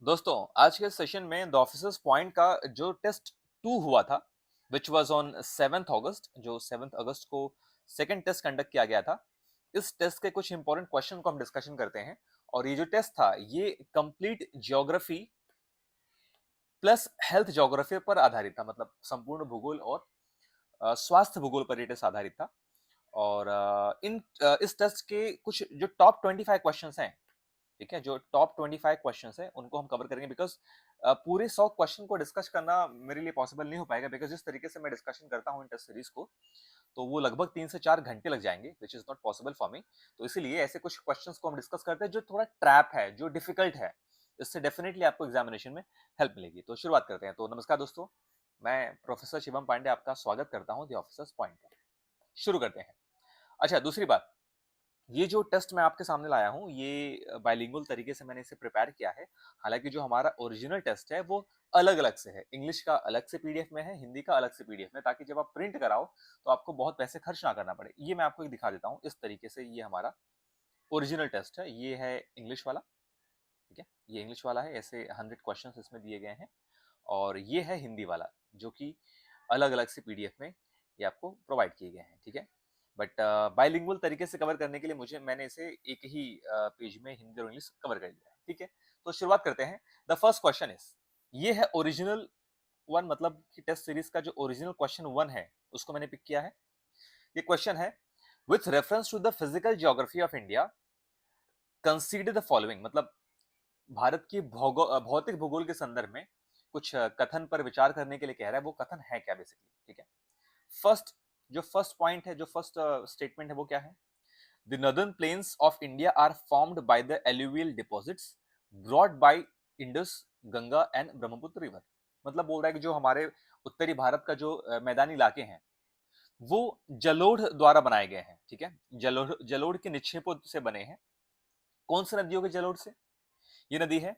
दोस्तों आज के सेशन में द ऑफिसर्स पॉइंट का जो टेस्ट 2 हुआ था विच वाज ऑन 7th अगस्त, जो 7th अगस्त को सेकंड टेस्ट कंडक्ट किया गया था। इस टेस्ट के कुछ इंपॉर्टेंट क्वेश्चन को हम डिस्कशन करते हैं। और ये जो टेस्ट था ये complete geography plus health geography पर आधारित था, मतलब संपूर्ण भूगोल और स्वास्थ्य भूगोल पर ये टेस्ट आधारित था। और इस टेस्ट के कुछ जो टॉप 25 क्वेश्चंस हैं, ठीक है, जो टॉप 25 क्वेश्चंस हैं उनको हम कवर करेंगे। बिकॉज पूरे 100 क्वेश्चन को डिस्कस करना मेरे लिए पॉसिबल नहीं हो पाएगा, बिकॉज जिस तरीके से मैं डिस्कशन करता हूँ इन टेस्ट सीरीज को, तो वो लगभग 3 से 4 घंटे लग जाएंगे, which is not possible for me. तो इसीलिए ऐसे कुछ क्वेश्चंस को हम डिस्कस करते हैं जो थोड़ा ट्रैप है, जो डिफिकल्ट है। इससे डेफिनेटली आपको एग्जामिनेशन में हेल्प मिलेगी। तो शुरुआत करते हैं। तो नमस्कार दोस्तों, मैं प्रोफेसर शिवम पांडे आपका स्वागत करता हूँ द ऑफिसर्स पॉइंट पर। शुरू करते हैं। अच्छा, दूसरी बात, ये जो टेस्ट मैं आपके सामने लाया हूँ ये बाइलिंगुअल तरीके से मैंने इसे प्रिपेयर किया है। हालांकि जो हमारा ओरिजिनल टेस्ट है वो अलग अलग से है, इंग्लिश का अलग से पीडीएफ में है, हिंदी का अलग से पीडीएफ में, ताकि जब आप प्रिंट कराओ तो आपको बहुत पैसे खर्च ना करना पड़े। ये मैं आपको एक दिखा देता हूँ इस तरीके से। ये हमारा ओरिजिनल टेस्ट है, ये है इंग्लिश वाला। ठीक है, ये इंग्लिश वाला है, ऐसे 100 क्वेश्चन इसमें दिए गए हैं। और ये है हिंदी वाला, जो कि अलग अलग से पीडीएफ में ये आपको प्रोवाइड किए गए हैं। ठीक है, बट बाइलिंगुअल तरीके से कवर करने के लिए मैंने इसे एक ही पेज में हिंदी और इंग्लिश कवर कर दिया है। ठीक है, तो शुरुआत करते हैं। द फर्स्ट क्वेश्चन इज, ये है ओरिजिनल वन, मतलब कि टेस्ट सीरीज का जो ओरिजिनल क्वेश्चन 1 है उसको मैंने पिक किया है। ये क्वेश्चन है, with reference to the physical geography of India consider the following. मतलब भारत की भौतिक भूगोल के संदर्भ में कुछ कथन पर विचार करने के लिए कह रहा है। वो कथन है क्या बेसिकली? ठीक है, फर्स्ट पॉइंट है, जो फर्स्ट स्टेटमेंट है वो क्या है? The northern plains of India are formed by the alluvial deposits brought by Indus, Ganga and Brahmaputra river. मतलब बोल रहा है कि जो हमारे उत्तरी भारत का जो मैदानी इलाके हैं वो जलोढ़ द्वारा बनाए गए हैं। ठीक है, जलोढ़ जलोढ़ के निक्षेपों से बने हैं। कौन सी नदियों के जलोढ़ से? ये नदी है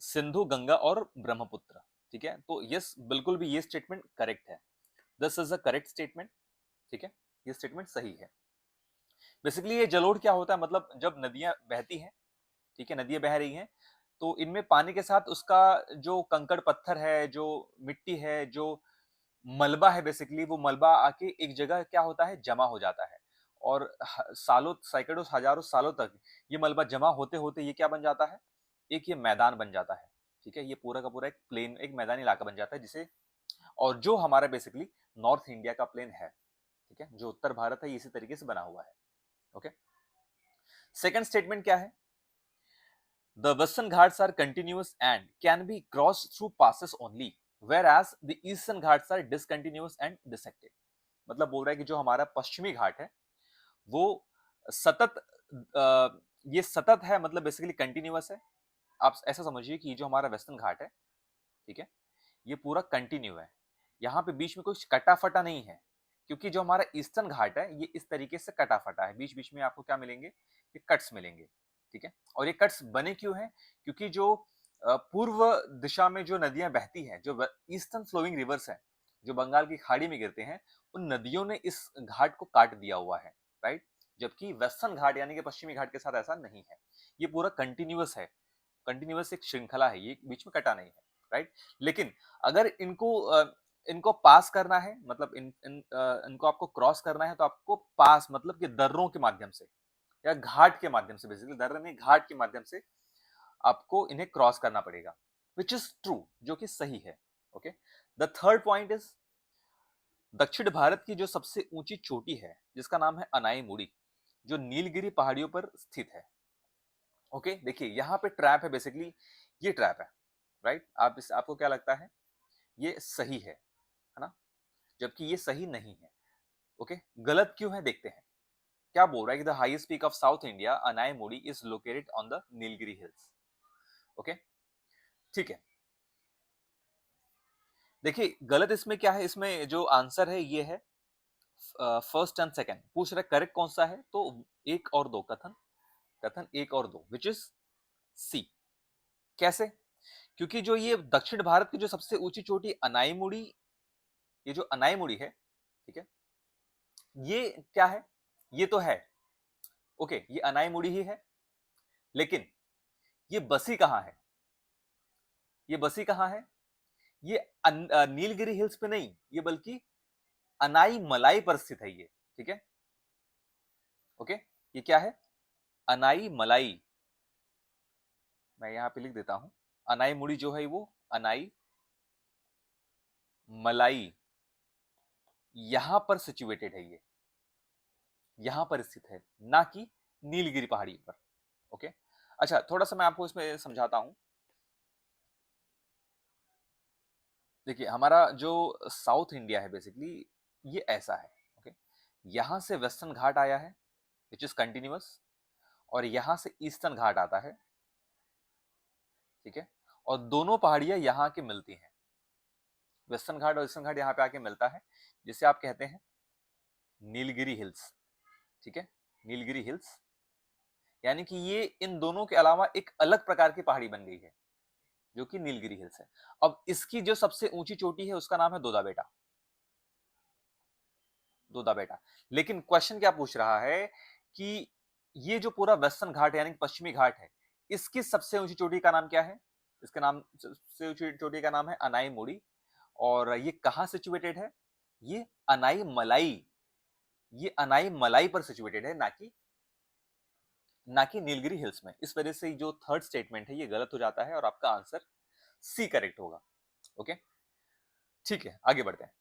सिंधु, गंगा और ब्रह्मपुत्र। ठीक है, तो यस, बिल्कुल भी ये स्टेटमेंट करेक्ट है। This is a correct statement. ठीक है, ये स्टेटमेंट सही है। बेसिकली ये जलोढ़ क्या होता है? मतलब जब नदियां बहती हैं, ठीक है, नदियां बह रही हैं, तो इनमें पानी के साथ उसका जो कंकड़ पत्थर है, जो मिट्टी है, जो मलबा है, बेसिकली वो मलबा आके एक जगह क्या होता है, जमा हो जाता है। और सालों, सैकड़ों, हजारों सालों तक ये मलबा जमा होते होते ये क्या बन जाता है, एक ये मैदान बन जाता है। ठीक है, ये पूरा का पूरा एक प्लेन, एक मैदानी इलाका बन जाता है, जिसे, और जो हमारा बेसिकली नॉर्थ इंडिया का प्लेन है। ठीक है, जो उत्तर भारत है इसी तरीके से बना हुआ है। ओके, सेकंड स्टेटमेंट क्या है? The western Ghats are continuous and can be cross through passes only, whereas the eastern Ghats are discontinuous and dissected। मतलब बोल रहा है कि जो हमारा पश्चिमी घाट है वो सतत, ये सतत है, मतलब बेसिकली कंटिन्यूअस है। आप ऐसा समझिए कि जो हमारा वेस्टर्न घाट है, ठीक है, ये पूरा कंटिन्यू है, यहाँ पे बीच में कुछ कटा फटा नहीं है। क्योंकि जो हमारा ईस्टर्न घाट है ये इस तरीके से कटा फटा है, बीच बीच में आपको क्या मिलेंगे, ये कट्स मिलेंगे। ठीक है, और ये कट्स बने क्यों हैं? क्योंकि जो पूर्व दिशा में जो नदियां बहती हैं, जो ईस्टर्न फ्लोइंग रिवर्स हैं, जो बंगाल की खाड़ी में गिरते हैं, उन नदियों ने इस घाट को काट दिया हुआ है। राइट, जबकि वेस्टर्न घाट यानी कि पश्चिमी घाट के साथ ऐसा नहीं है, ये पूरा कंटिन्यूअस है, कंटिन्यूअस एक श्रृंखला है, ये बीच में कटा नहीं है। राइट, लेकिन अगर इनको पास करना है, मतलब इनको आपको क्रॉस करना है, तो आपको पास मतलब कि दर्रों के माध्यम से या घाट के माध्यम से, बेसिकली दर्रे नहीं, घाट के माध्यम से आपको इन्हें क्रॉस करना पड़ेगा, विच इज ट्रू, जो कि सही है। Okay, the third point is, दक्षिण भारत की जो सबसे ऊंची चोटी है जिसका नाम है अनाई मुड़ी, जो नीलगिरी पहाड़ियों पर स्थित है। ओके, देखिए यहाँ पे ट्रैप है, बेसिकली ये ट्रैप है। राइट, आपको क्या लगता है? ये सही है ना? जबकि ये सही नहीं है। ओके, गलत क्यों है देखते हैं। क्या बोल रहा है कि the highest peak of south India Anamudi is located on the Nilgiri hills. Okay, ठीक है, देखिए गलत इसमें क्या है, इसमें जो आंसर है ये है फर्स्ट एंड सेकंड। पूछ रहे करेक्ट कौन सा है, तो एक और दो, कथन कथन एक और दो, विच इज सी। कैसे? क्योंकि जो ये दक्षिण भारत की जो सबसे ऊंची चोटी अनाईमुड़ी, ये जो अनाईमुड़ी है, ठीक है, ये क्या है? ये तो है, ओके, ये अनाईमुड़ी ही है, लेकिन ये बसी कहां है? ये बसी कहाँ है? ये नीलगिरी हिल्स पे नहीं, ये बल्कि अनाई मलाई पर स्थित है ये, ठीक है? ओके, ये क्या है? अनाई मलाई। मैं यहां पे लिख देता हूं, अनाई मुड़ी जो है वो अनाई मलाई यहां पर सिचुएटेड है, ये यहां पर स्थित है, ना कि नीलगिरी पहाड़ी पर। ओके, अच्छा थोड़ा सा मैं आपको इसमें समझाता हूं। देखिए हमारा जो साउथ इंडिया है बेसिकली ये ऐसा है। ओके, यहां से वेस्टर्न घाट आया है विच इज कंटिन्यूअस, और यहां से ईस्टर्न घाट आता है, ठीक है? और दोनों पहाड़ियां यहां के मिलती हैं, वेस्टर्न घाट और ईस्टर्न घाट यहाँ पे आके मिलता है, जिसे आप कहते हैं नीलगिरी हिल्स, ठीक है? नीलगिरी हिल्स, यानी कि ये इन दोनों के अलावा एक अलग प्रकार की पहाड़ी बन गई है जो कि नीलगिरी हिल्स है। अब इसकी जो सबसे ऊंची चोटी है उसका नाम है दोदा बेटा, दोदा बेटा। लेकिन क्वेश्चन क्या पूछ रहा है कि ये जो पूरा वेस्टर्न घाट यानी पश्चिमी घाट है, इसकी सबसे ऊंची चोटी का नाम क्या है? इसका नाम, सबसे ऊंची चोटी का नाम है अनाई मुड़ी, और ये कहां सिचुएटेड है? ये अनाई मलाई, ये अनाई मलाई पर सिचुएटेड है, ना कि नीलगिरी हिल्स में। इस वजह से जो थर्ड स्टेटमेंट है ये गलत हो जाता है और आपका आंसर सी करेक्ट होगा। ओके, ठीक है, आगे बढ़ते हैं।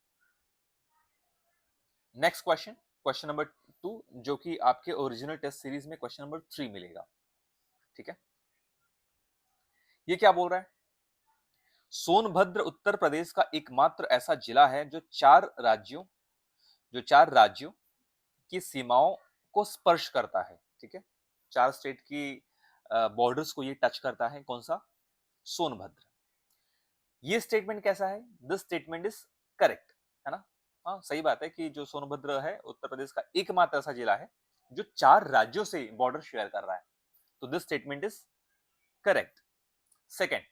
नेक्स्ट क्वेश्चन, क्वेश्चन नंबर 2, जो कि आपके ओरिजिनल टेस्ट सीरीज में क्वेश्चन नंबर 3 मिलेगा, ठीक है? ये क्या बोल रहा है? सोनभद्र उत्तर प्रदेश का एकमात्र ऐसा जिला है जो चार राज्यों की सीमाओं को स्पर्श करता है, ठीक है? 4 स्टेट की बॉर्डर्स को ये टच करता है। कौन सा? सोनभद्र। ये स्टेटमेंट कैसा है? दिस स्टेटमेंट इज करेक्ट, है ना? हाँ, सही बात है कि जो सोनभद्र है उत्तर प्रदेश का एकमात्र ऐसा जिला है जो 4 राज्यों से बॉर्डर शेयर कर रहा है, तो this statement is correct. Second,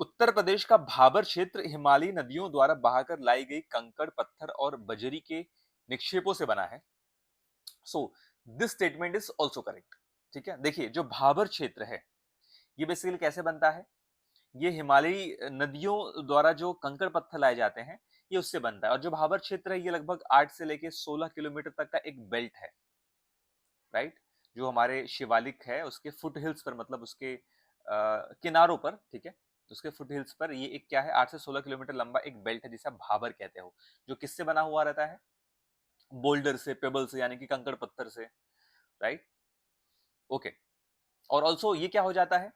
Uttar Pradesh का भाबर क्षेत्र हिमालयी नदियों द्वारा बहाकर लाई गई कंकड़, पत्थर और बजरी के निक्षेपों से बना है, so this statement is also correct, ठीक है? देखिए जो भाबर क्षेत्र है ये बेसिकली कैसे बनता है? ये हिमालयी नदियों द्वारा जो कंकड़ पत्थर लाए जाते हैं ये उससे बनता है, और जो भाबर क्षेत्र है ये लगभग 8 से लेके 16 किलोमीटर तक का एक बेल्ट है, राइट? जो हमारे शिवालिक है उसके फुट हिल्स पर, मतलब उसके किनारों पर, ठीक है? उसके फुट हिल्स पर ये एक क्या है, 8 से 16 किलोमीटर लंबा एक बेल्ट है जिसे आप भाबर कहते हो, जो किससे बना हुआ रहता है? बोल्डर से, पेबल से, यानी कि कंकड़ पत्थर से, राइट? ओके, और ऑल्सो ये क्या हो जाता है,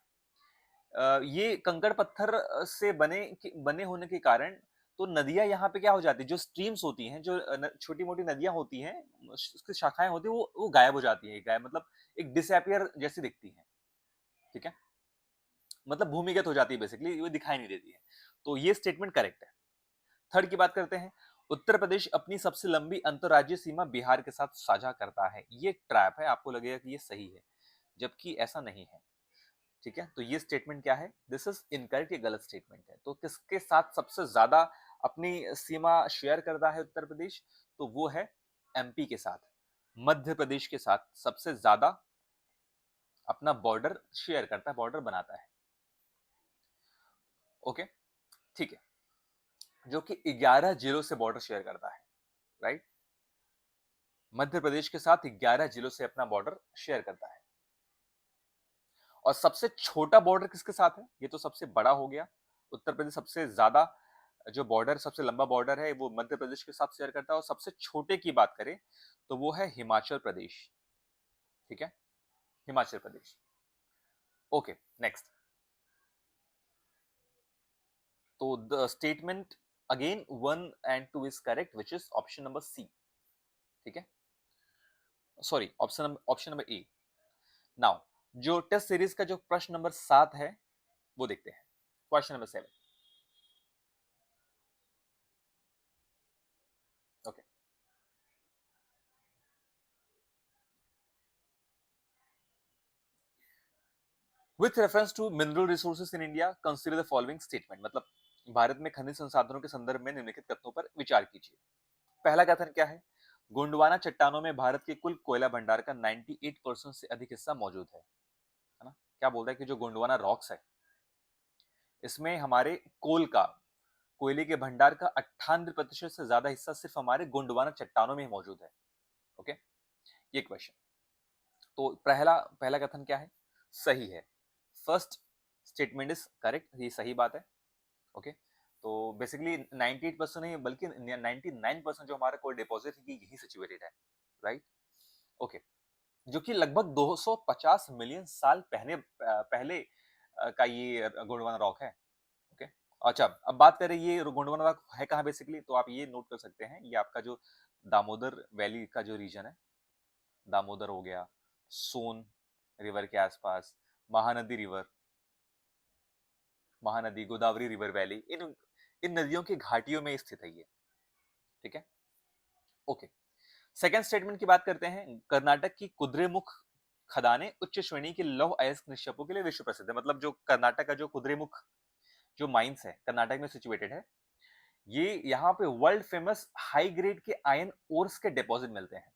ये कंकड़ पत्थर से बने होने के कारण तो नदियां यहाँ पे क्या हो जाती है, जो स्ट्रीम्स होती हैं, जो छोटी मोटी नदियां होती हैं, उसकी शाखाएं होती है, वो गायब हो जाती है, गायब मतलब एक डिसअपियर जैसी दिखती है, ठीक है? मतलब भूमिगत हो जाती है, बेसिकली वो दिखाई नहीं देती है। तो ये स्टेटमेंट करेक्ट है। थर्ड की बात करते हैं, उत्तर प्रदेश अपनी सबसे लंबी अंतरराज्यीय सीमा बिहार के साथ साझा करता है। ये ट्रैप है, आपको लगेगा कि ये सही है, जबकि ऐसा नहीं है, ठीक है? तो ये स्टेटमेंट क्या है? दिस इज इनकरेक्ट, ये गलत स्टेटमेंट है। तो किसके साथ सबसे ज्यादा अपनी सीमा शेयर करता है उत्तर प्रदेश? तो वो है एमपी के साथ, मध्य प्रदेश के साथ सबसे ज्यादा अपना बॉर्डर शेयर करता है, बॉर्डर बनाता है। ओके, ठीक है, जो कि 11 जिलों से बॉर्डर शेयर करता है, राइट? मध्य प्रदेश के साथ 11 जिलों से अपना बॉर्डर शेयर करता है। और सबसे छोटा बॉर्डर किसके साथ है? ये तो सबसे बड़ा हो गया, उत्तर प्रदेश सबसे ज्यादा जो बॉर्डर, सबसे लंबा बॉर्डर है वो मध्य प्रदेश के साथ शेयर करता है। और सबसे छोटे की बात करें तो वो है हिमाचल प्रदेश, ठीक है? हिमाचल प्रदेश। Okay, next. तो the statement again 1 and 2 is correct, which is option number C, ठीक है? Sorry, option number A. Now जो टेस्ट सीरीज का जो प्रश्न नंबर 7 है वो देखते हैं, question number 7। Okay, with reference to mineral resources in India consider the following statement, मतलब भारत में खनिज संसाधनों के संदर्भ में निम्नलिखित कथनों पर विचार कीजिए। पहला कथन क्या है? गोंडवाना चट्टानों में भारत के कुल कोयला भंडार का 98% से अधिक हिस्सा मौजूद है ना? क्या बोलता है कि जो गोंडवाना रॉक्स है, इसमें हमारे कोयले के भंडार का 98% से ज्यादा हिस्सा सिर्फ हमारे गोंडवाना चट्टानों में ही मौजूद है। ओके, ये क्वेश्चन। तो पहला पहला कथन क्या है? सही है। फर्स्ट स्टेटमेंट इज करेक्ट, ये सही बात है। ओके, तो बेसिकली 98% नहीं बल्कि 99% जो हमारा कोल डिपॉजिट है यही सिचुएटेड है, राइट? ओके, जो कि लगभग 250 मिलियन साल पहले का ये गोंडवाना रॉक है। ओके, अच्छा, अब बात करें ये गोंडवाना रॉक है कहाँ बेसिकली, तो आप ये नोट कर सकते हैं, ये आपका जो दामोदर वैली का जो रीजन है, दामोदर हो गया, सोन रिवर के आसपास, Mahanadi river, Mahanadi, Godavari river valley, इन इन नदियों की घाटियों में स्थित है ये। ठीक है, ओके। सेकेंड स्टेटमेंट की बात करते हैं। कर्नाटक की कुद्रेमुख खदानें उच्च श्रेणी के लौह अयस्क निक्षेपों के लिए विश्व प्रसिद्ध है। मतलब जो कर्नाटक का जो कुद्रेमुख जो माइंस है कर्नाटक में सिचुएटेड है, ये यहाँ पे वर्ल्ड फेमस हाई ग्रेड के आयन ओर्स के डिपॉजिट मिलते हैं।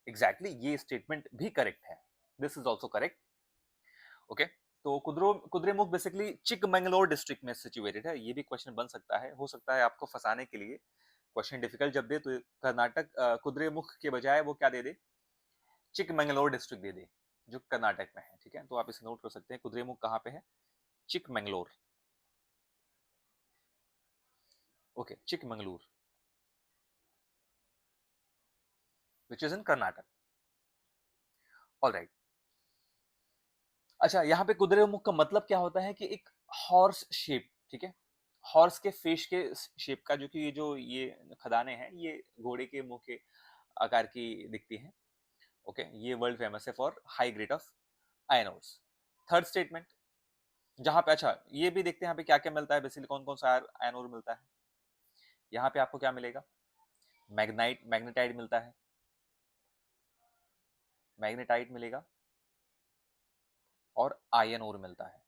एग्जैक्टली ये स्टेटमेंट भी करेक्ट है, this is also correct. Okay, तो कुद्रेमुख बेसिकली चिकमंगलोर डिस्ट्रिक्ट में सिचुएटेड है। ये भी क्वेश्चन बन सकता है, हो सकता है आपको फंसाने के लिए क्वेश्चन डिफिकल्ट जब दे तो कर्नाटक कुद्रेमुख के बजाय वो क्या दे दे, चिकमंगलोर डिस्ट्रिक्ट दे दे, जो कर्नाटक में है। ठीक है, तो आप इसे नोट कर सकते हैं, कुद्रेमुख कहाँ पे है? Chikmagalur. Okay, Chikmagalur which is in Karnataka. Alright, अच्छा, यहाँ पे कुद्रेमुख का मतलब क्या होता है कि एक हॉर्स शेप, ठीक है, हॉर्स के फेस के शेप का, जो कि ये खदानें हैं ये घोड़े के मुंह के आकार की दिखती हैं। ओके, ये वर्ल्ड फेमस है for high grade of ion ores. Third statement, जहां पे, अच्छा ये भी देखते हैं यहाँ पे क्या क्या मिलता है, बेसिकली कौन कौन सा आयन ओर मिलता है। यहाँ पे आपको क्या मिलेगा? मैग्नेटाइट मिलता है, मैग्नेटाइट मिलेगा, और आयन ओर मिलता है।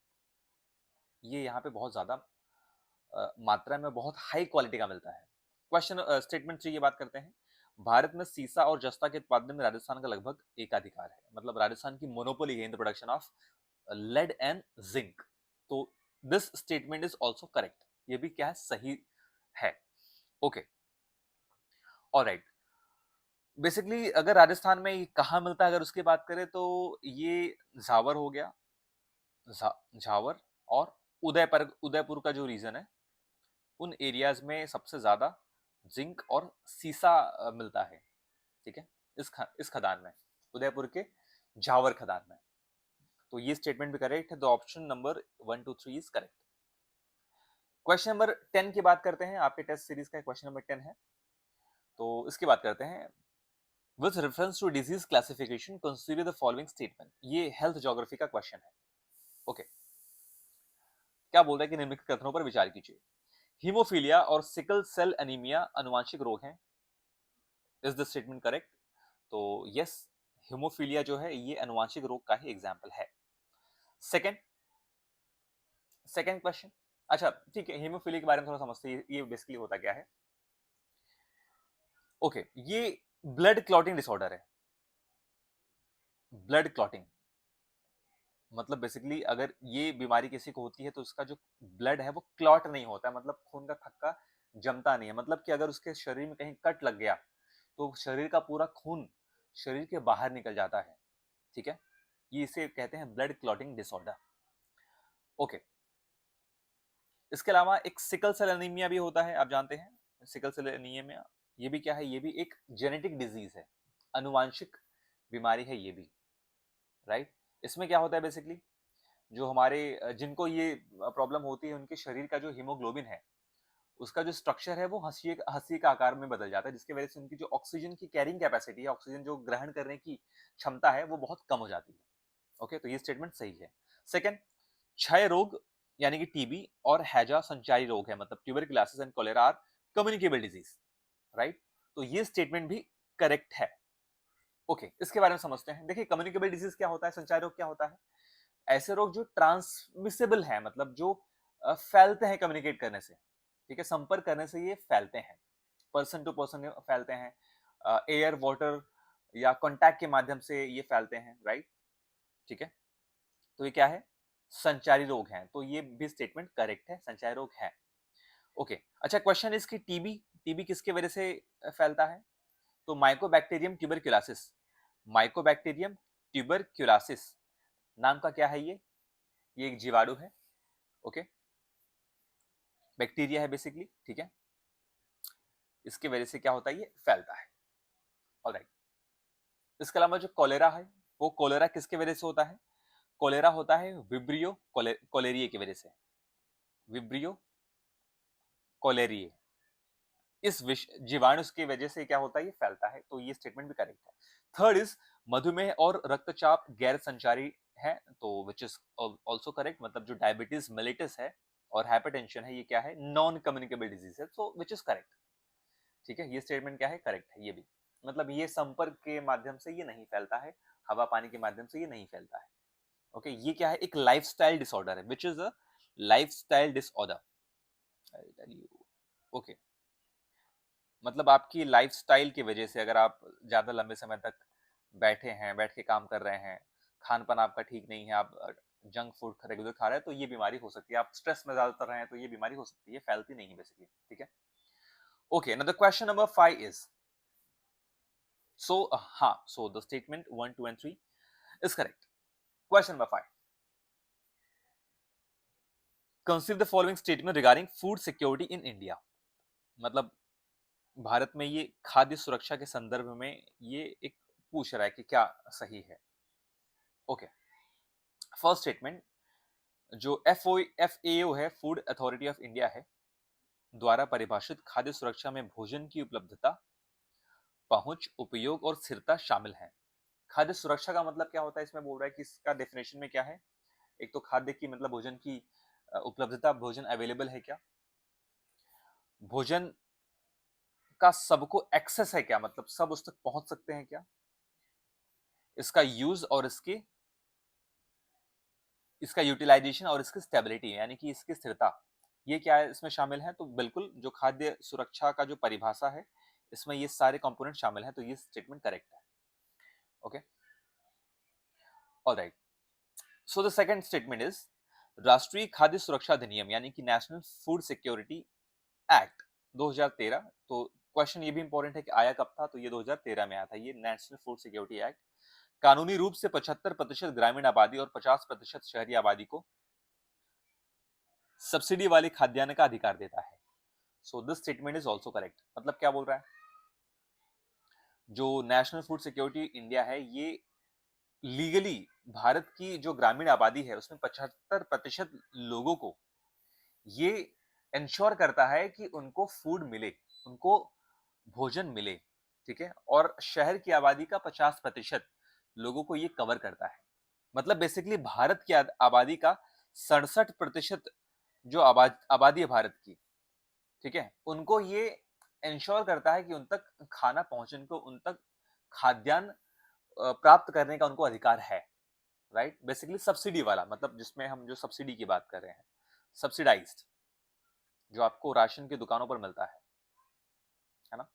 ये यहाँ पे बहुत ज्यादा मात्रा में, बहुत हाई क्वालिटी का मिलता है। क्वेश्चन स्टेटमेंट 3 ये बात करते हैं। भारत में सीसा और जस्ता के उत्पादन में राजस्थान का लगभग एकाधिकार है। मतलब राजस्थान की मोनोपोली है in the production of lead and zinc. तो this statement is also correct, ये भी क्या है, सही है। ओके, ऑलराइट, बेसिकली अगर राजस्थान में ये कहाँ मिलता है अगर उसकी बात करें तो ये झावर हो गया, झावर, और उदयपुर का जो रीजन है, उन एरियाज में सबसे ज्यादा जिंक और सीसा मिलता है। ठीक है, इस खदान में, उदयपुर के झावर खदान में। तो ये स्टेटमेंट भी करेक्ट है, तो option number 1 2 3 is correct. Question number 10 की बात करते हैं, आपके टेस्ट सीरीज का क्वेश्चन नंबर 10 है, तो इसकी बात करते हैं। With reference to disease classification consider the following statement. ये हेल्थ ज्योग्राफी का क्वेश्चन है। ओके, क्या बोल रहा है कि निम्नलिखित कथनों पर विचार कीजिए। हीमोफीलिया और सिकल सेल एनीमिया अनुवांशिक रोग हैं। Is the statement correct? तो यस, हीमोफीलिया जो है ये अनुवांशिक रोग का ही एग्जाम्पल है। सेकेंड सेकेंड क्वेश्चन, अच्छा ठीक है, हीमोफीलिया के बारे में थोड़ा समझते हैं, ये बेसिकली होता क्या है। ओके, ये ब्लड क्लॉटिंग डिसऑर्डर है। ब्लड क्लॉटिंग मतलब बेसिकली अगर ये बीमारी किसी को होती है तो उसका जो ब्लड है वो क्लॉट नहीं होता है, मतलब खून का थक्का जमता नहीं है। मतलब कि अगर उसके शरीर में कहीं कट लग गया तो शरीर का पूरा खून शरीर के बाहर निकल जाता है। ठीक है, ये इसे कहते हैं ब्लड क्लॉटिंग डिसऑर्डर। ओके, इसके अलावा एक सिकल सेल एनीमिया भी होता है, आप जानते हैं सिकल सेल एनीमिया। ये भी क्या है, ये भी एक जेनेटिक डिजीज है, अनुवांशिक बीमारी है ये भी, राइट। इसमें क्या होता है बेसिकली, जो हमारे जिनको ये प्रॉब्लम होती है उनके शरीर का जो हीमोग्लोबिन है उसका जो स्ट्रक्चर है वो हंसी का आकार में बदल जाता है, जिसकी वजह से उनकी जो ऑक्सीजन की कैरिंग कैपेसिटी है, ऑक्सीजन जो ग्रहण करने की क्षमता है वो बहुत कम हो जाती है। ओके, तो ये स्टेटमेंट सही है। सेकंड, क्षय रोग यानी कि टीबी और हैजा संचारी रोग है, मतलब tuberculosis and cholera are communicable disease, right. तो ये स्टेटमेंट भी करेक्ट है। ओके, इसके बारे में समझते हैं। देखिए, कम्युनिकेबल डिजीज क्या होता है, संचारी रोग क्या होता है? ऐसे रोग जो ट्रांसमिसेबल है, मतलब जो फैलते हैं कम्युनिकेट करने से। ठीक है, संपर्क करने से ये फैलते हैं, पर्सन टू पर्सन फैलते हैं, एयर वाटर या कांटेक्ट के माध्यम से ये फैलते हैं, राइट। ठीक है, तो ये क्या है, संचारी रोग हैं, तो ये भी स्टेटमेंट करेक्ट है, संचारी रोग है। ओके, अच्छा क्वेश्चन इज कि टीबी, टीबी किसके वजह से फैलता है? तो माइकोबैक्टीरियम ट्यूबरक्यूलोसिस, माइकोबैक्टीरियम ट्यूबरक्यूलोसिस नाम का क्या है ये एक जीवाणु है। ओके, बैक्टीरिया है बेसिकली, ठीक है, इसकी वजह से क्या होता है, ये फैलता है। ऑलराइट, इसके अलावा जो कोलेरा है, वो कोलेरा किसके वजह से होता है? कोलेरा होता है विब्रियो कोलेरिए की वजह से, विब्रियो कोलेरिए, इस जीवाणु की वजह से क्या होता है, ये फैलता है, तो ये स्टेटमेंट भी करेक्ट है। थर्ड इज मधुमेह और रक्तचाप गैर संचारी है, तो विच इज ऑल्सो करेक्ट, मतलब जो डायबिटीज मेलिटस है और हाइपरटेंशन है, ये क्या है, नॉन कम्युनिकेबल डिजीज है, सो विच इज करेक्ट। ठीक है, ये स्टेटमेंट क्या है, करेक्ट है। ये भी मतलब ये संपर्क के माध्यम से ये नहीं फैलता है, हवा पानी के माध्यम से ये नहीं फैलता है। ओके, ये क्या है, एक लाइफस्टाइल डिसऑर्डर है, which is a lifestyle disorder. Okay, मतलब आपकी लाइफस्टाइल की वजह से, अगर आप ज्यादा लंबे समय तक बैठे हैं, बैठ के काम कर रहे हैं, खान पान आपका ठीक नहीं है, आप जंक फूड रेगुलर खा रहे हैं, तो ये बीमारी हो सकती है। आप स्ट्रेस में ज्यादातर रहे हैं, तो ये बीमारी हो सकती है, फैलती नहीं है बेसिकली। ठीक है, okay, now the question number 5 is, so the statement 1, 2 and 3 is correct. Question number 5, consider the following statement regarding food security in India. मतलब भारत में ये खाद्य सुरक्षा के संदर्भ में ये एक पूछ रहा है कि क्या सही है। ओके, फर्स्ट स्टेटमेंट, जो FAO है, फूड अथॉरिटी ऑफ इंडिया है, द्वारा परिभाषित खाद्य सुरक्षा में भोजन की उपलब्धता, पहुंच, उपयोग और स्थिरता शामिल है। खाद्य सुरक्षा का मतलब क्या होता है, इसमें बोल रहा है कि इसका डेफिनेशन में क्या है। एक तो खाद्य की मतलब भोजन की उपलब्धता, भोजन अवेलेबल है क्या, भोजन का सबको एक्सेस है क्या, मतलब सब उस तक पहुंच सकते हैं क्या, इसका यूज और इसका यूटिलाइजेशन और इसकी स्टेबिलिटी, यानी कि इसकी स्थिरता, ये क्या है इसमें शामिल है। तो बिल्कुल जो खाद्य सुरक्षा का जो परिभाषा है, इसमें ये सारे कंपोनेंट शामिल हैं, तो ये स्टेटमेंट करेक्ट है। Okay, alright, so the second statement is, राष्ट्रीय खाद्य सुरक्षा अधिनियम यानी कि नेशनल फूड सिक्योरिटी एक्ट 2013, तो क्वेश्चन ये भी इंपॉर्टेंट है कि आया कब था, तो ये 2013 में आया था, ये नेशनल फूड सिक्योरिटी एक्ट कानूनी रूप से 75% ग्रामीण आबादी और 50% शहरी आबादी को सब्सिडी वाली खाद्यान्न का अधिकार देता है। So this statement is also correct. मतलब क्या बोल रहा है, जो नेशनल फूड सिक्योरिटी इंडिया है, ये लीगली भारत की जो ग्रामीण आबादी है उसमें 75% लोगों को ये इंश्योर करता है कि उनको फूड मिले, उनको भोजन मिले। ठीक है, और शहर की आबादी का 50% लोगों को ये कवर करता है। मतलब बेसिकली भारत की आबादी का 67% जो आबादी है भारत की, ठीक है, उनको ये इंश्योर करता है कि उन तक खाना पहुंचे, उनको उन तक खाद्यान्न प्राप्त करने का उनको अधिकार है। राइट, बेसिकली सब्सिडी वाला, मतलब जिसमें हम जो सब्सिडी की बात कर रहे हैं, सब्सिडाइज्ड, जो आपको राशन की दुकानों पर मिलता है ना,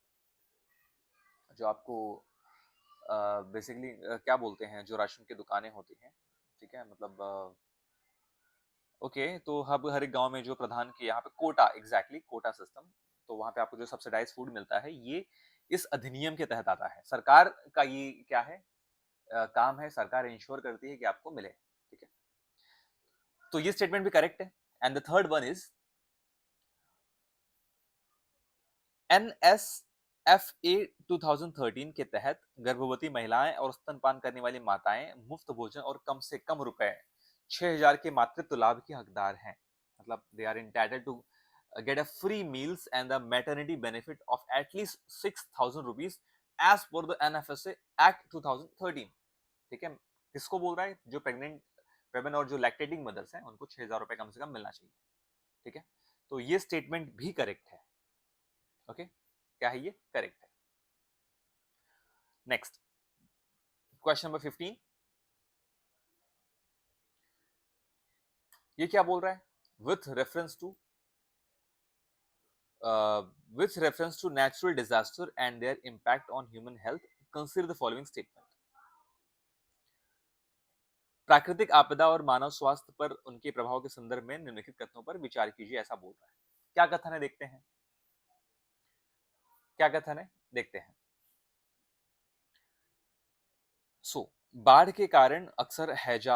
जो आपको बेसिकली क्या बोलते हैं, जो राशन की दुकानें होती हैं, ठीक है, मतलब ओके, तो अब हर एक गांव में जो प्रधान की यहाँ पे कोटा, एग्जैक्टली कोटा सिस्टम, तो वहां पे आपको जो सब्सिडाइज फूड मिलता है, ये इस अधिनियम के तहत आता है। सरकार का ये क्या है, काम है, सरकार इंश्योर करती है कि आपको मिले। ठीक है, तो ये स्टेटमेंट भी करेक्ट है। And the third one is, NSFA 2013 के तहत गर्भवती महिलाएं और स्तनपान करने वाली माताएं मुफ्त भोजन और कम से कम रुपए 6,000 के मातृत्व लाभ की हकदार हैं। मतलब they are entitled to get a free meals and the maternity benefit of at least 6,000 rupees as per the NFSA Act 2013। ठीक है, किसको बोल रहा है, जो प्रेग्नेंट वेमेन और जो लैक्टेटिंग मदर्स हैं, उनको 6,000 रुपए कम से कम मिलना चाहिए। ठीक है, तो ये स्टेटमेंट भी करेक्ट है। ओके, क्या है, ये करेक्ट है। नेक्स्ट, क्वेश्चन नंबर 15, ये क्या बोल रहा है, with reference to natural disaster and their impact on human health, consider the following statement. प्राकृतिक आपदा और मानव स्वास्थ्य पर उनके प्रभाव के संदर्भ में निम्नलिखित कथनों पर विचार कीजिए, ऐसा बोल रहा है। क्या कथन है देखते हैं, क्या कथन है देखते हैं। बाढ़ के कारण अक्सर हैजा,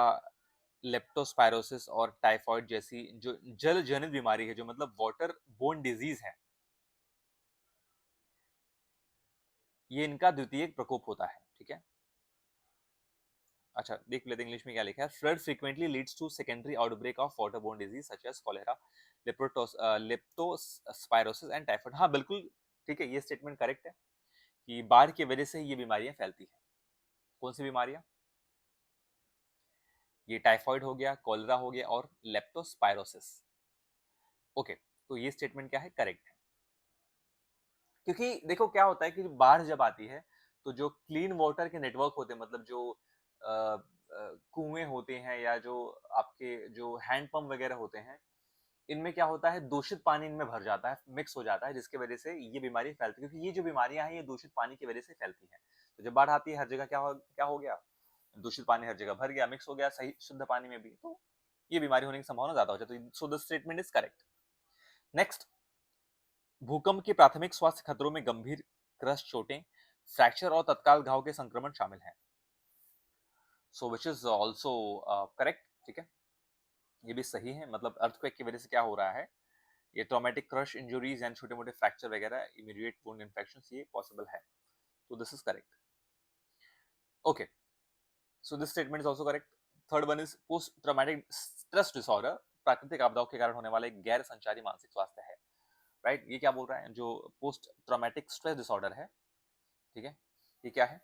लेप्टोस्पायरोसिस और टाइफाइड जैसी जो जल जनित बीमारी है, जो मतलब वाटर बोर्न डिजीज है, ये इनका द्वितीय प्रकोप होता है। ठीक है, अच्छा देख लेते हैं इंग्लिश में क्या लिखा है। Flood frequently leads to secondary outbreak of water borne disease such as cholera, leptospirosis and typhoid. हाँ बिल्कुल ठीक है, ये स्टेटमेंट करेक्ट है कि बाढ़ की वजह से ये बीमारियां फैलती हैं। कौन सी बीमारियां? ये टाइफाइड हो गया, कॉलेरा हो गया और लेप्टोस्पायरोसिस। ओके, तो ये स्टेटमेंट क्या है, करेक्ट है। क्योंकि देखो क्या होता है कि बाढ़ जब आती है तो जो क्लीन वाटर के नेटवर्क होते हैं, मतलब जो कुएं होते हैं या जो आपके जो हैंड पंप वगैरह होते हैं, इनमें क्या होता है, दूषित पानी इनमें भर जाता है, मिक्स हो जाता है, जिसकी वजह से ये बीमारी फैलती है। क्योंकि ये जो बीमारियां हैं ये दूषित पानी की वजह से फैलती हैं। तो जब बाढ़ आती है हर जगह क्या हो गया, दूषित पानी हर जगह भर गया, मिक्स हो गया सही शुद्ध पानी में भी, तो ये बीमारी होने की संभावना ज्यादा हो जाती है। So the statement is correct. Next, भूकंप के प्राथमिक स्वास्थ्य खतरों में गंभीर क्रश चोटें, फ्रैक्चर और तत्काल घाव के संक्रमण शामिल हैं। सो विच इज ऑल्सो करेक्ट। ठीक है, ये भी सही है। मतलब अर्थक्वेक की वजह से क्या हो रहा है, ये ट्रॉमेटिक क्रश इंजुरीज एंड छोटे मोटे फ्रैक्चर वगैरह, इमीडिएट वुंड इन्फेक्शंस, ये पॉसिबल है। तो this is correct. Okay, so this statement is also correct. Third one is post traumatic stress disorder प्राकृतिक आपदाओं के कारण होने वाला एक गैर संचारी मानसिक स्वास्थ्य है। राइट, ये क्या बोल रहा है, जो पोस्ट ट्रॉमेटिक स्ट्रेस डिसऑर्डर है, ठीक है, ये क्या है,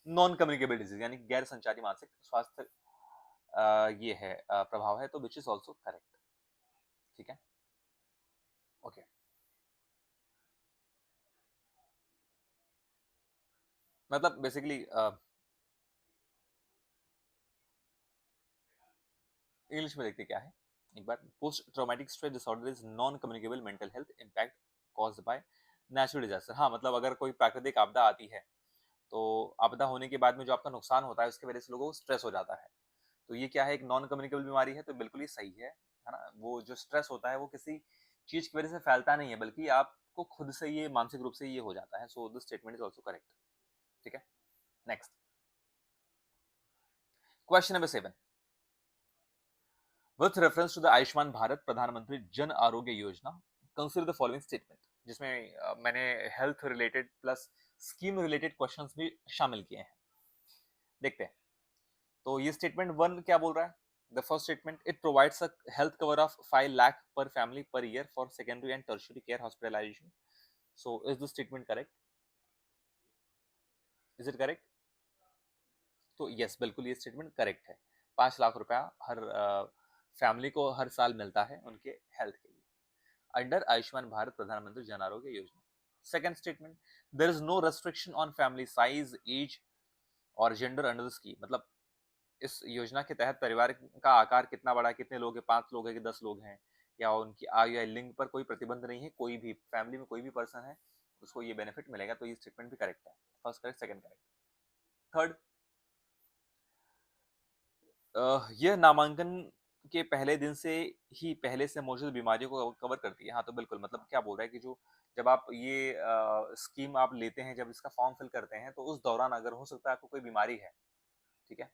नॉन कम्युनिकेबल डिजीज यानी गैर संचारी मानसिक स्वास्थ्य ये है प्रभाव है। तो विच इज ऑल्सो करेक्ट। ठीक है, ओके। मतलब बेसिकली इंग्लिश में देखते क्या है एक बार। Post traumatic stress disorder is non communicable mental health impact caused by natural disaster. हाँ मतलब अगर कोई प्राकृतिक आपदा आती है तो आपदा होने के बाद में जो आपका नुकसान होता है उसकी वजह से लोगों को स्ट्रेस हो जाता है। तो ये क्या है, एक नॉन कम्युनिकेबल बीमारी है, तो बिल्कुल ही सही है ना। वो जो स्ट्रेस होता है वो किसी चीज की वजह से फैलता नहीं है, बल्कि आपको खुद से ये मानसिक रूप से ये हो जाता है। So this statement is also correct. ठीक है, next question number 7, with reference to the Ayushman Bharat Pradhanmantri Jan Arogya योजना कंसिडर द फॉलोइंग स्टेटमेंट। जिसमें मैंने health related plus scheme related questions भी शामिल किए हैं। देखते हैं। तो ये स्टेटमेंट 1 क्या बोल रहा है। The first statement, it provides a health cover of 5 lakh per family per year for secondary and tertiary care hospitalisation. So is the statement correct, is it correct? तो यस बिल्कुल ये स्टेटमेंट करेक्ट है। 5 लाख रुपया हर family को हर साल मिलता है उनके हेल्थ के लिए under Ayushman Bharat Pradhanmantri Jan Arogya Yojana. Second statement, there is no restriction on family size, age और जेंडर अंडर द स्कीम। मतलब इस योजना के तहत परिवार का आकार कितना बड़ा है, कितने लोग हैं, 5 लोग हैं कि 10 लोग हैं, या उनकी आयु या लिंग पर कोई प्रतिबंध नहीं है। कोई भी फैमिली में कोई भी पर्सन है उसको ये बेनिफिट मिलेगा। तो ये स्टेटमेंट भी करेक्ट है। First correct, second correct. Third, यह नामांकन के पहले दिन से ही पहले से मौजूद बीमारियों को कवर करती है। हाँ तो बिल्कुल, मतलब क्या बोल रहा है कि जो जब आप ये स्कीम आप लेते हैं, जब इसका फॉर्म फिल करते हैं, तो उस दौरान अगर हो सकता है आपको कोई बीमारी है, ठीक है,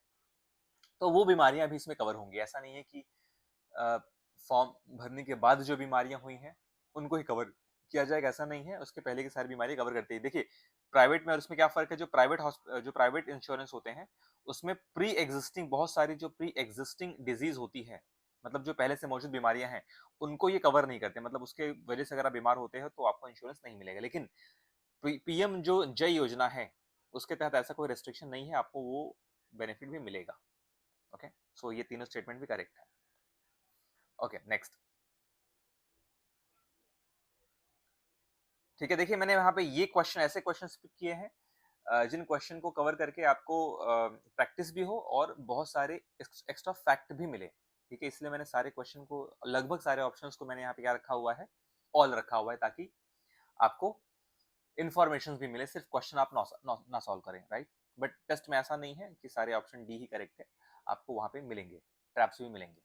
तो वो बीमारियां भी इसमें कवर होंगी। ऐसा नहीं है कि फॉर्म भरने के बाद जो बीमारियां हुई हैं उनको ही कवर किया जाएगा, ऐसा नहीं है। उसके पहले की सारी बीमारी कवर करती है। देखिए प्राइवेट में और उसमें क्या फर्क है, जो प्राइवेट इंश्योरेंस होते हैं उसमें प्री एग्जिस्टिंग बहुत सारी जो प्री एग्जिस्टिंग डिजीज होती है, मतलब जो पहले से मौजूद बीमारियां हैं, उनको ये कवर नहीं करते। मतलब उसके वजह से अगर आप बीमार होते हैं तो आपको इंश्योरेंस नहीं मिलेगा। लेकिन पीएम जो जय योजना है उसके तहत ऐसा कोई रेस्ट्रिक्शन नहीं है, आपको वो बेनिफिट भी मिलेगा। ओके, सो ये तीनों स्टेटमेंट भी करेक्ट है। Okay next. ठीक है, देखिए मैंने यहाँ पे ये क्वेश्चन ऐसे क्वेश्चन पिक किए हैं जिन क्वेश्चन को कवर करके आपको प्रैक्टिस भी हो और बहुत सारे एक्स्ट्रा फैक्ट भी मिले। ठीक है, इसलिए मैंने सारे क्वेश्चन को, लगभग सारे ऑप्शंस को मैंने यहाँ पे क्या रखा हुआ है, ऑल रखा हुआ है, ताकि आपको इन्फॉर्मेशन भी मिले, सिर्फ क्वेश्चन आप ना सॉल्व करें। राइट, बट टेस्ट में ऐसा नहीं है कि सारे ऑप्शन डी ही करेक्ट है। आपको वहां पे मिलेंगे, ट्रैप्स भी मिलेंगे।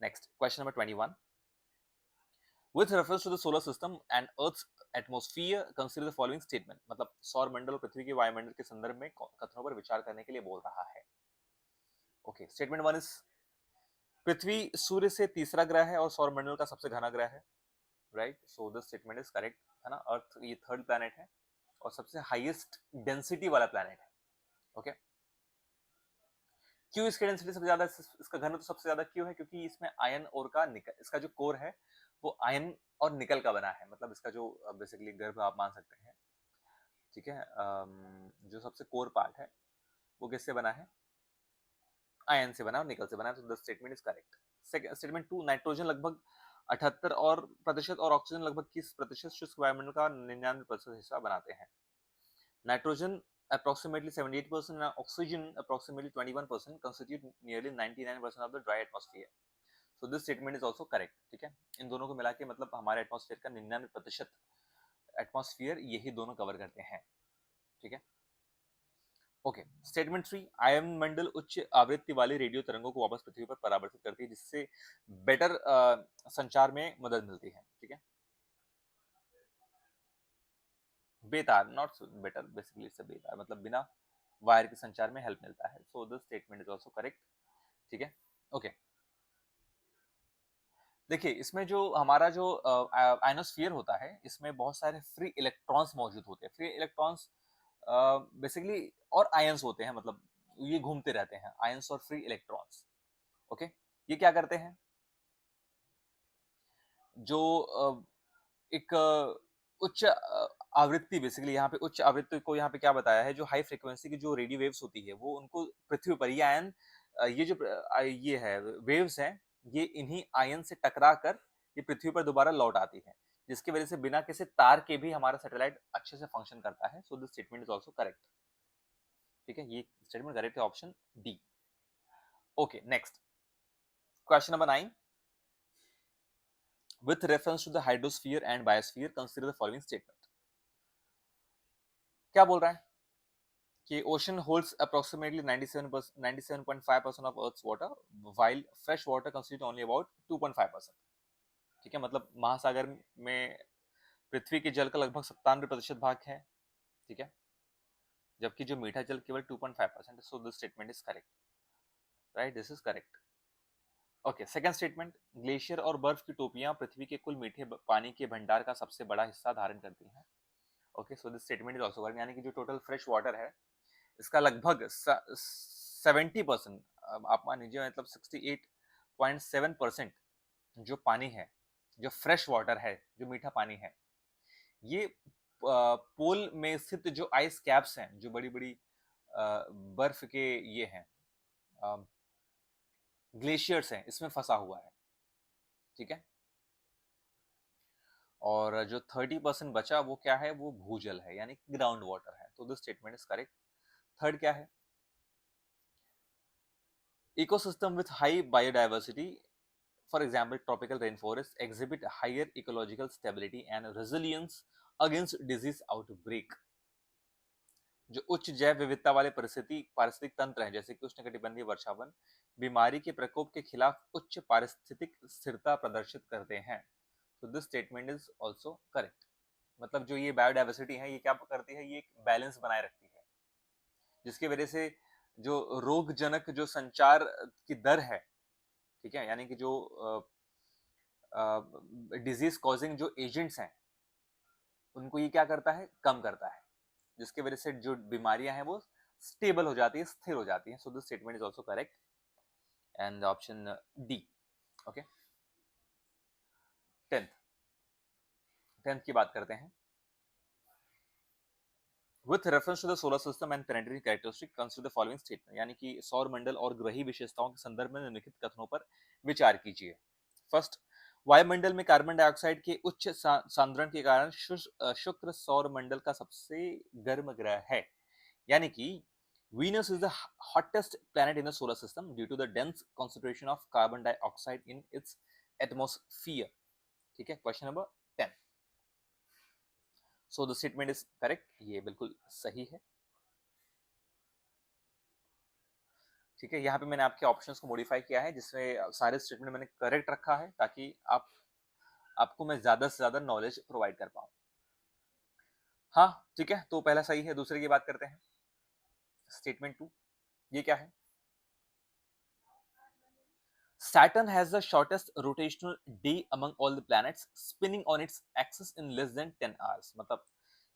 Next question number 21, with reference to the solar system and earth's atmosphere consider the following statement। मतलब सौर मंडल और पृथ्वी के वायुमंडल के संदर्भ में कथनों पर विचार करने के लिए बोल रहा है। ओके, स्टेटमेंट 1 इज पृथ्वी सूर्य से तीसरा ग्रह है और सौर मंडल का सबसे घना ग्रह है, right. So this statement is correct, है ना। अर्थ ये थर्ड प्लैनेट है और सबसे हाईएस्ट डेंसिटी वाला प्लैनेट है। ओके, क्यों इसकी डेंसिटी सबसे ज्यादा, इसका घनत्व सबसे ज्यादा क्यों है? क्योंकि इसमें आयन और का निकल, इसका जो कोर है वो आयन और निकल का बना है। मतलब इसका जो बेसिकली गर्भ आप मान सकते हैं, ठीक है। जो सबसे कोर पार्ट है वो किससे बना है? आयन से बना और निकल से बना है। तो the statement is correct. Statement 2, nitrogen लगभग 78 और प्रतिशत और ऑक्सीजन लगभग 20% शुष्क वायुमंडल का 99% हिस्सा बनाते हैं। Nitrogen approximately 78% and oxygen approximately 21% constitute nearly 99% of the dry atmosphere. So this statement is also correct, ठीक है। इन दोनों को मिला के मतलब हमारे एटमॉस्फेयर का 99% एटमॉस्फेयर यही दोनों कवर करते हैं, ठीक है। ओके, स्टेटमेंट 3, आयनमंडल उच्च आवृत्ति वाले रेडियो तरंगों को वापस पृथ्वी पर परावर्तित करती है जिससे बेटर संचार में मदद मिलती है, ठीक है। बेतार, नॉट बेटर, बेसिकली इससे बेतार मतलब बिना वायर के संचार में हेल्प मिलता है। So this statement is also correct, ठीक है। ओके, देखिए इसमें जो हमारा जो आयनोस्फीयर होता है इसमें बहुत सारे फ्री इलेक्ट्रॉन्स मौजूद होते हैं। फ्री इलेक्ट्रॉन्स बेसिकली और आयंस होते हैं, मतलब ये घूमते रहते हैं, आयंस और फ्री इलेक्ट्रॉन्स। ओके, ये क्या करते हैं? जो एक उच्च आवृत्ति, बेसिकली यहाँ पे उच्च आवृत्ति को यहाँ पे क्या बताया है, जो हाई फ्रीक्वेंसी की जो रेडियो वेव्स होती है वो उनको पृथ्वी पर, ये आयन ये जो ये है वेव्स हैं, ये इन्हीं आयन से टकरा कर ये पृथ्वी पर दोबारा लौट आती है, जिसकी वजह से बिना किसी तार के भी हमारा सैटेलाइट अच्छे से फंक्शन करता है। So this statement is also correct, ठीक है। ये स्टेटमेंट करेक्ट है, option D. Okay, next question number 9, with reference to the hydrosphere and biosphere consider the following statement। क्या बोल रहा है कि ocean holds approximately 97.5% of earth's water while fresh water constitute only about 2.5%, ठीक है। मतलब महासागर में पृथ्वी के जल का लगभग 97% भाग है, ठीक है, जबकि जो मीठा जल केवल 2.5%। सो this statement is correct, right, this is correct. Okay, second statement, glacier और बर्फ की टोपियां पृथ्वी के कुल मीठे पानी के भंडार का सबसे बड़ा हिस्सा धारण करती हैं। Okay, so this statement is also correct, यानी कि जो टोटल फ्रेश वाटर है इसका लगभग 70%, आप मान लीजिए मतलब 68.7% जो पानी है, जो फ्रेश वाटर है, जो मीठा पानी है, ये पोल में स्थित जो आइस कैप्स हैं, जो बड़ी बड़ी बर्फ के ये हैं ग्लेशियर्स हैं, इसमें फंसा हुआ है, ठीक है। और जो 30% बचा वो क्या है, वो भूजल है, यानी ग्राउंड वाटर है। तो this statement is correct. Third क्या है, ecosystem with high biodiversity, for example tropical rainforests exhibit higher ecological stability and resilience against disease outbreak। जो उच्च जैव विविधता वाले पारिस्थितिक तंत्र हैं, जैसे कि उष्णकटिबंधीय वर्षावन, बीमारी के प्रकोप के खिलाफ उच्च पारिस्थितिक स्थिरता प्रदर्शित करते हैं। तो this statement is also correct. मतलब जो ये बायोडाइवर्सिटी है ये क्या करती है, ये एक बैलेंस बनाए रखती है, जिसकी वजह से जो रोगजनक जो संचार की दर है, ठीक है, यानी कि जो डिजीज कॉजिंग जो एजेंट्स हैं उनको ये क्या करता है, कम करता है, जिसकी वजह से जो बीमारियां हैं वो स्टेबल हो जाती है, स्थिर हो जाती है। So this statement is also correct and option D. Okay, tenth tenth की बात करते हैं। With reference to the solar system and planetary characteristic consider the following statement, यानी कि सौर मंडल और ग्रही विशेषताओं के संदर्भ में निम्नलिखित कथनों पर विचार कीजिए। फर्स्ट, वायुमंडल में कार्बन डाइऑक्साइड के उच्च सांद्रण के कारण शुक्र सौर मंडल का सबसे गर्म ग्रह है, यानी कि Venus is the hottest planet in the solar system due to the dense concentration of carbon dioxide in its atmosphere, ठीक है। Question number 10, so the statement is correct, ये बिल्कुल सही है, ठीक है, यहाँ पे मैंने आपके ऑप्शंस को मॉडिफाई किया है जिसमें सारे स्टेटमेंट मैंने करेक्ट रखा है ताकि आपको मैं ज्यादा से ज्यादा नॉलेज प्रोवाइड कर पाऊँ। हाँ ठीक है, तो पहला सही है। दूसरे की बात करते हैं, स्टेटमेंट 2, ये क्या है? Saturn has the shortest rotational day among all the planets, spinning on its axis in less than 10 hours. मतलब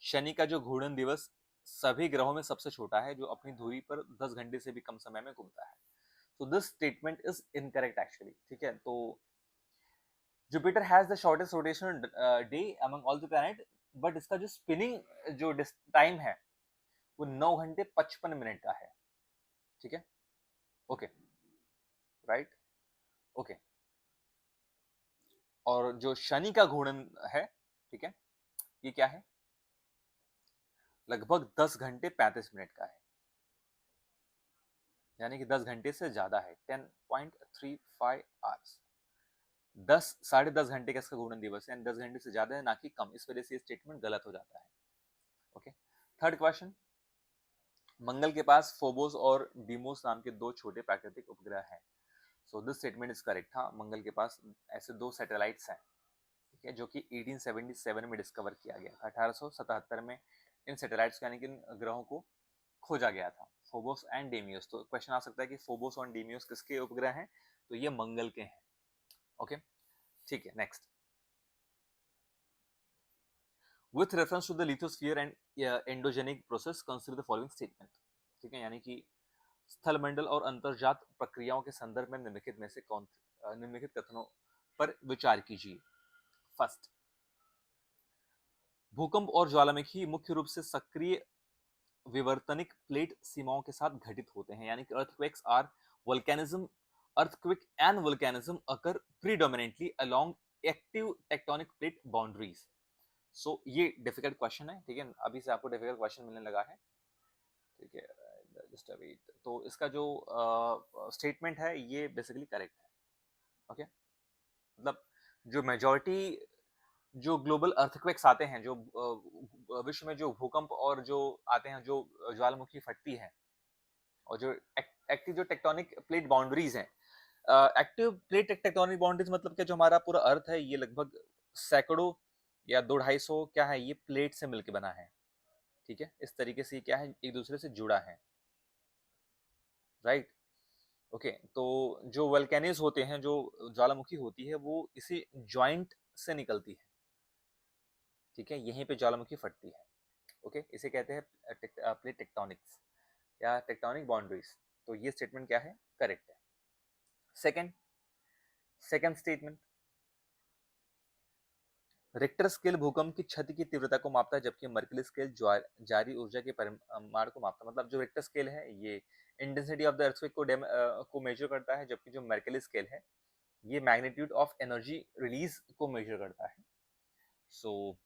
शनि का जो घूर्णन दिवस सभी ग्रहों में सबसे छोटा है, जो अपनी धुरी पर 10 घंटे से भी कम समय में घूमता है। So this statement is incorrect actually. ठीक है, तो Jupiter has the shortest rotational day among all the planet, but इसका जो स्पिनिंग जो टाइम है वो 9 घंटे 55 मिनट का है। ठीक है, ओके, राइट, ओके। और जो शनि का घूर्णन है, ठीक है, ये क्या है? लगभग 10 घंटे 35 मिनट का है, यानी कि 10 घंटे से ज्यादा है, 10.35 आवर्स। 10 साढ़े 10 घंटे का इसका घूर्णन दिवस है, 10 घंटे से ज्यादा है, ना कि कम। इस वजह से ये स्टेटमेंट गलत हो जाता है। ओके, थर्ड क्वेश्चन, मंगल के पास फोबोस और डीमोस नाम के दो छोटे प्राकृतिक उपग्रह हैं। सो दिस स्टेटमेंट इज करेक्ट। हाँ, मंगल के पास ऐसे दो सैटेलाइट्स हैं, ठीक है, जो कि 1877 में डिस्कवर किया गया था। 1877 में इन सैटेलाइट्स यानी कि इन ग्रहों को खोजा गया था, फोबोस एंड डेमियोस। तो क्वेश्चन आ सकता है कि फोबोस और डेमियोस किसके उपग्रह हैं? तो ये मंगल के हैं। ओके, ठीक है, next. With reference to the lithosphere and endogenic process consider the following statement. ठीक है, यानी कि स्थल मंडल और अंतर्जात प्रक्रियाओं के संदर्भ में निम्नलिखित में से कौन निम्नलिखित कथनों पर विचार कीजिए। फर्स्ट, भूकंप और ज्वालामुखी मुख्य रूप से सक्रिय विवर्तनिक प्लेट सीमाओं के साथ घटित होते हैं, यानी कि earthquakes or volcanism, earthquake and volcanism occur predominantly along active tectonic plate boundaries. So ये डिफिकल्ट क्वेश्चन है, ठीक है, अभी से आपको डिफिकल्ट क्वेश्चन मिलने लगा है, ठीक है, जस्ट वेट। तो इसका जो स्टेटमेंट है ये बेसिकली करेक्ट है। ओके, मतलब जो मेजॉरिटी जो ग्लोबल अर्थक्वेक्स आते हैं, जो विश्व में जो भूकंप और जो आते हैं, जो ज्वालामुखी फटती है, और जो एक्टिव जो टेक्टोनिक प्लेट बाउंड्रीज हैं, एक्टिव प्लेट टेक्टोनिक बाउंड्रीज मतलब क्या, जो हमारा पूरा अर्थ है ये लगभग सैकड़ों या 200-250 क्या है, ये प्लेट से मिलकर बना है। ठीक है, इस तरीके से क्या है, एक दूसरे से जुड़ा है, राइट। ओके, तो जो वल्केनीज होते हैं, जो ज्वालामुखी होती है, वो इसी ज्वाइंट से निकलती है। ठीक है, यहीं पे ज्वालामुखी फटती है। ओके, इसे कहते हैं प्लेट टेक्टोनिक्स या टेक्टोनिक बाउंड्रीज। तो ये स्टेटमेंट क्या है, करेक्ट है। Second second statement, Richter scale भूकंप की क्षति की तीव्रता को मापता है, जबकि मर्कली स्केल जारी ऊर्जा के परिमाण को मापता है। मतलब जो रिक्टर स्केल है ये इंटेंसिटी ऑफ द अर्थक्वेक को मेजर करता है, जबकि जो मर्कली स्केल है ये मैग्नीट्यूड ऑफ एनर्जी रिलीज को मेजर करता है। So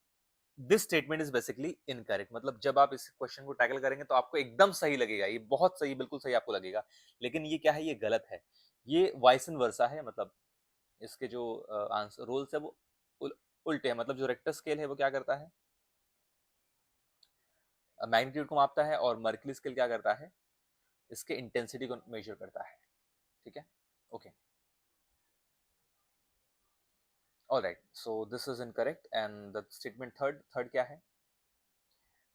this statement is basically incorrect. मतलब जब आप इस क्वेश्चन को टैकल करेंगे तो आपको एकदम सही लगेगा, ये बहुत सही, बिल्कुल सही आपको लगेगा, लेकिन ये क्या है, ये गलत है। ये वाइस एंड वर्सा है। मतलब इसके जो आंसर रूल्स है वो उल्टे हैं। मतलब जो रेक्टर स्केल है वो क्या करता है, मैग्नीट्यूड को मापता है, और मर्कली स्केल क्या करता है, इसके इंटेंसिटी को मेजर करता है। ठीक है, okay, alright, so this is incorrect. And the statement third क्या है,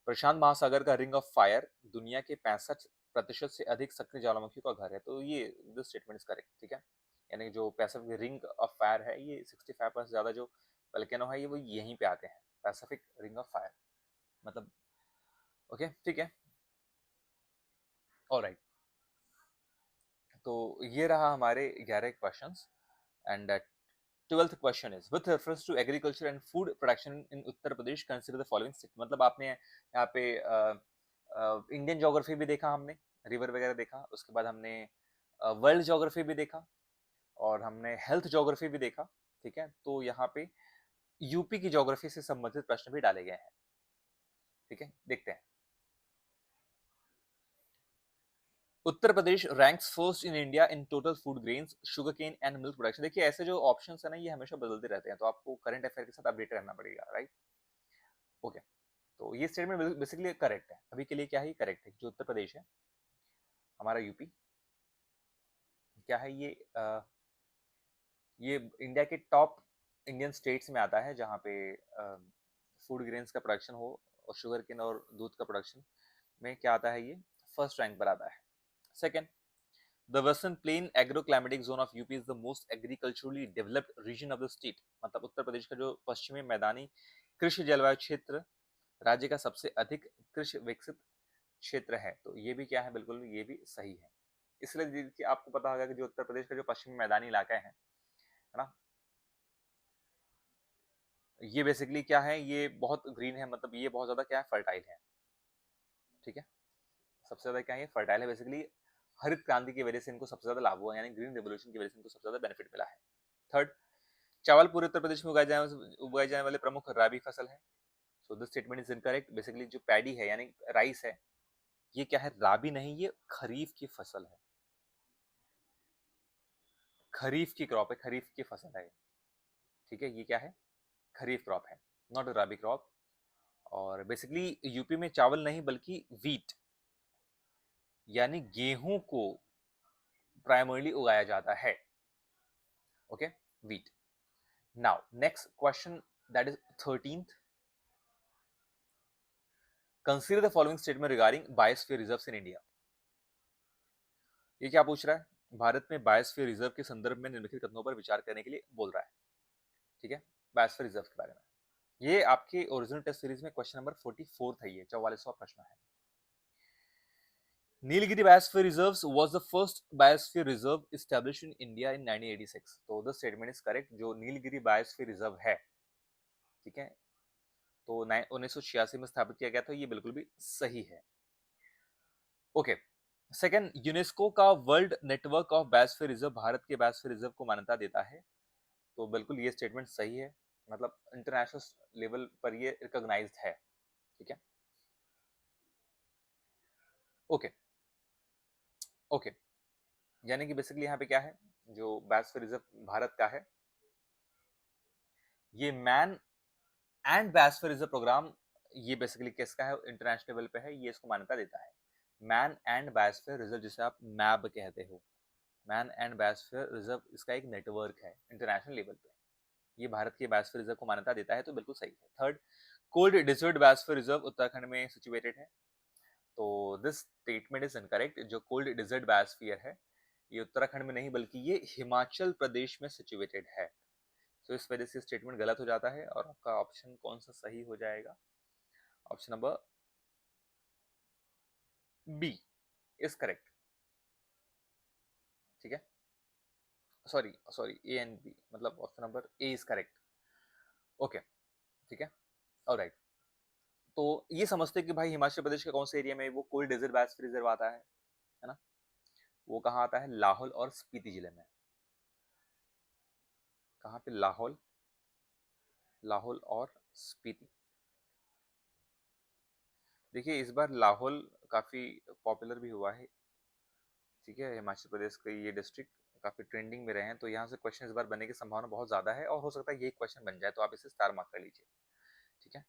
प्रशांत महासागर का रिंग ऑफ फायर दुनिया के 65% से अधिक सक्रिय ज्वालामुखी का घर है। तो ये दिस स्टेटमेंट इज करेक्ट। ठीक है, यानी जो पैसिफिक रिंग ऑफ फायर है, ये 65% ज्यादा जो वल्केनो है, ये वो यहीं पे आते हैं, पैसिफिक रिंग ऑफ फायर। मतलब ओके, ठीक है, ऑलराइट। तो ये रहा हमारे 11 questions. And 12th question is, with reference to agriculture and food production in Uttar Pradesh consider the following state. मतलब आपने यहाँ पे इंडियन ज्योग्राफी भी देखा, हमने रिवर वगैरह देखा, उसके बाद हमने वर्ल्ड ज्योग्राफी भी देखा, और हमने हेल्थ ज्योग्राफी भी देखा। ठीक है, तो यहाँ पे यूपी की ज्योग्राफी से संबंधित प्रश्न भी डाले गए हैं। ठीक है, देखते हैं। Uttar Pradesh ranks first in India in total food grains, sugar cane and milk production. देखिए ऐसे जो ऑप्शंस है ना, ये हमेशा बदलते रहते हैं, तो आपको करंट अफेयर के साथ अपडेट रहना पड़ेगा, राइट। ओके, तो ये स्टेटमेंट बेसिकली करेक्ट है, अभी के लिए क्या है, करेक्ट है, जो उत्तर प्रदेश है, हमारा यूपी क्या है ये इंडिया के टॉप इंडियन स्टेट्स में आता है जहाँ पे फूड ग्रेन्स का प्रोडक्शन हो, और शुगर केन और दूध का प्रोडक्शन में क्या आता है, ये फर्स्ट रैंक पर आता है। Second, the western plain agroclimatic zone of UP is the most agriculturally developed region of the state. मतलब उत्तर प्रदेश का जो पश्चिमी मैदानी कृषि जलवायु क्षेत्र राज्य का सबसे अधिक कृषि विकसित क्षेत्र है। तो ये भी क्या है, बिल्कुल ये भी सही है। इसलिए देखिए आपको पता होगा कि जो उत्तर प्रदेश का जो पश्चिमी मैदानी इलाका है ना, ये बेसिकली क्या है, ये बहुत ग्रीन है, मतलब ये बहुत ज्यादा क्या है, फर्टाइल है। ठीक है, सबसे ज्यादा क्या है, फर्टाइल है। बेसिकली हरित क्रांति की वजह से इनको सबसे ज्यादा लाभ हुआ, यानी ग्रीन रेवोल्यूशन की वजह से इनको सबसे ज्यादा बेनिफिट मिला है। थर्ड, चावल पूरे उत्तर प्रदेश में उगाए जाने वाले प्रमुख राबी फसल है। So this statement is incorrect. Basically जो पैडी है यानी राइस है, ये क्या है, राबी नहीं, ये खरीफ की फसल है, खरीफ की क्रॉप है, खरीफ की फसल है। ठीक है, ये क्या है, खरीफ क्रॉप है, नॉट राबी क्रॉप। और बेसिकली यूपी में चावल नहीं बल्कि वीट यानी गेहूं को प्राइमरली उगाया जाता है। Okay, wheat. Now next question, that is 13th। Consider the following statement regarding biosphere reserves in India. ये क्या पूछ रहा है, भारत में बायोस्फीयर रिजर्व के संदर्भ में निम्नलिखित कथनों पर विचार करने के लिए बोल रहा है। ठीक है, बायोस्फीयर रिजर्व के बारे में। ये आपके ओरिजिनल टेस्ट सीरीज में क्वेश्चन नंबर 44 था, ये 44वां प्रश्न है। Nilgiri Biosphere Reserves was the first biosphere reserve established in India in 1986. तो the statement is correct। जो नीलगिरी बायोस्फीयर रिजर्व है, ठीक है, तो 1986 में स्थापित किया गया था, ये बिल्कुल भी सही है। ओके, सेकंड, यूनेस्को का world network of biosphere reserve Bharat के बायोस्फीयर रिजर्व को मान्यता देता है। तो बिल्कुल ये स्टेटमेंट सही है, मतलब इंटरनेशनल लेवल पर ये रिकॉग्नाइज्ड है। ठीक है, ओके ओके, यानी कि बेसिकली यहाँ पे क्या है, जो बायोस्फीयर रिजर्व भारत का है, ये man and biosphere reserve program, ये बेसिकली किसका है, इंटरनेशनल लेवल पे है, ये इसको मान्यता देता है। मैन एंड बायोस्फीयर रिजर्व जिसे आप मैब कहते हो, मैन एंड बायोस्फीयर रिजर्व, इसका एक नेटवर्क है इंटरनेशनल लेवल पे, ये भारत के बायोस्फीयर रिजर्व को मान्यता देता है, तो बिल्कुल सही है। Third, cold desert biosphere reserve Uttarakhand में सिचुएटेड है। तो दिस स्टेटमेंट इज इनकरेक्ट। जो कोल्ड डेजर्ट बायोस्फीयर है, ये उत्तराखंड में नहीं बल्कि ये हिमाचल प्रदेश में सिचुएटेड है। तो इस वजह से स्टेटमेंट गलत हो जाता है, और आपका ऑप्शन कौन सा सही हो जाएगा, option number B is correct. ठीक है, sorry sorry, A and B, मतलब option number A is correct. Okay, ठीक है, ऑलराइट। तो ये समझते हैं कि भाई हिमाचल प्रदेश के कौन से एरिया में वो कोल्ड डेजर्ट बायोस्फीयर रिजर्व आता है ना, वो कहाँ आता है, लाहौल और स्पीति जिले में। कहाँ पे, लाहौल, लाहौल और स्पीति। देखिए इस बार लाहौल काफी पॉपुलर भी हुआ है। ठीक है, हिमाचल प्रदेश के ये डिस्ट्रिक्ट काफी ट्रेंडिंग में रहे हैं, तो यहाँ से क्वेश्चन इस बार बनने की संभावना बहुत ज्यादा है, और हो सकता है ये क्वेश्चन बन जाए, तो आप इसे स्टार मार्क कर लीजिए। ठीक है,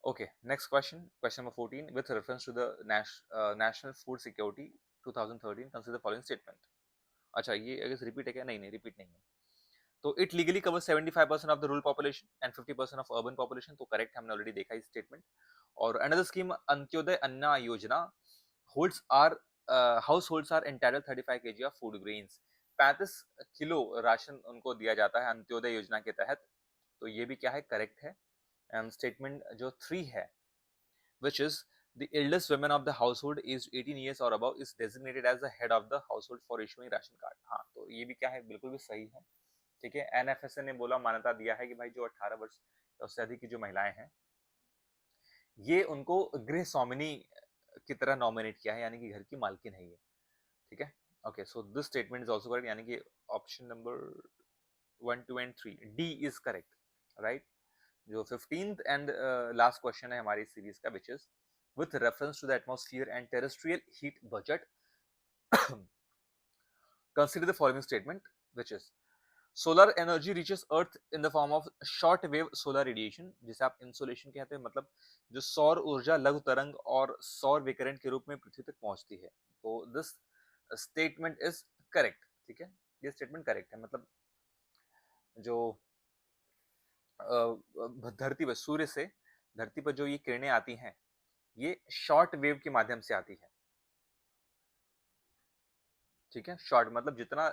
okay, next question, question number 14, with reference to the national food security 2013 consider following statement. अच्छा, ये अगर रिपीट है क्या, नहीं नहीं रिपीट नहीं है। तो it legally cover 75% of the rural population and 50% of urban population, तो करेक्ट, हमने ऑलरेडी देखा इस स्टेटमेंट। और another scheme Antyodaya Anna Yojana holds are households are entitled 35 kg of food grains. 35 kilo ration उनको दिया जाता है अंत्योदय योजना के तहत, तो ये भी क्या है, करेक्ट है। एंड स्टेटमेंट जो 3 है, which is the eldest woman of the household is 18 years or above is designated as the head of the household for issuing ration card। हाँ, तो ये भी क्या है, बिल्कुल भी सही है। ठीक है, एनएफएसए ने बोला, मान्यता दिया है कि भाई जो 18 वर्ष या उससे अधिक की जो महिलाएं हैं, ये उनको गृह स्वामिनी की तरह नॉमिनेट किया है, यानी कि घर की मालकिन है ये। ठीक है, okay, so this statement is also correct, यानी कि option number 1 2 and 3 D is correct, right. जो 15th एंड लास्ट क्वेश्चन है हमारी सीरीज का, which is with reference to the atmosphere and terrestrial heat budget consider the following statement, which is solar energy reaches earth in the form of short wave solar radiation, जिसे आप insolation कहते हैं, मतलब जो सौर ऊर्जा लघु तरंग और सौर विकिरण के रूप में पृथ्वी तक पहुंचती है। तो दिस स्टेटमेंट इज करेक्ट, ठीक है, ये स्टेटमेंट करेक्ट है। मतलब जो धरती पर, सूर्य से धरती पर जो ये किरणें आती हैं, ये शॉर्ट वेव के माध्यम से आती है, ठीक है। शॉर्ट मतलब जितना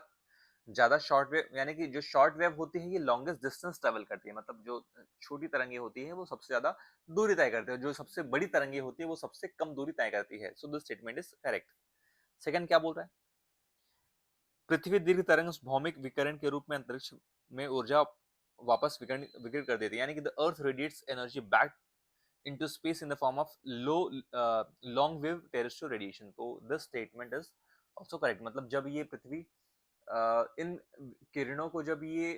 ज्यादा शॉर्ट वेव, यानी कि जो शॉर्ट वेव होती है ये लॉन्गेस्ट डिस्टेंस ट्रेवल करती है, मतलब जो छोटी तरंगे होती है वो सबसे ज्यादा दूरी तय करती है, जो सबसे बड़ी तरंगे होती है वो सबसे कम दूरी तय करती है। So this statement is correct. Second क्या बोल रहा है, पृथ्वी दीर्घ तरंग भौमिक विकिरण के रूप में अंतरिक्ष में ऊर्जा वापस विकिरण कर देती है, यानी कि the earth radiates energy back into space in the form of long wave terrestrial radiation। तो this statement is also correct। मतलब जब ये पृथ्वी इन किरणों को जब ये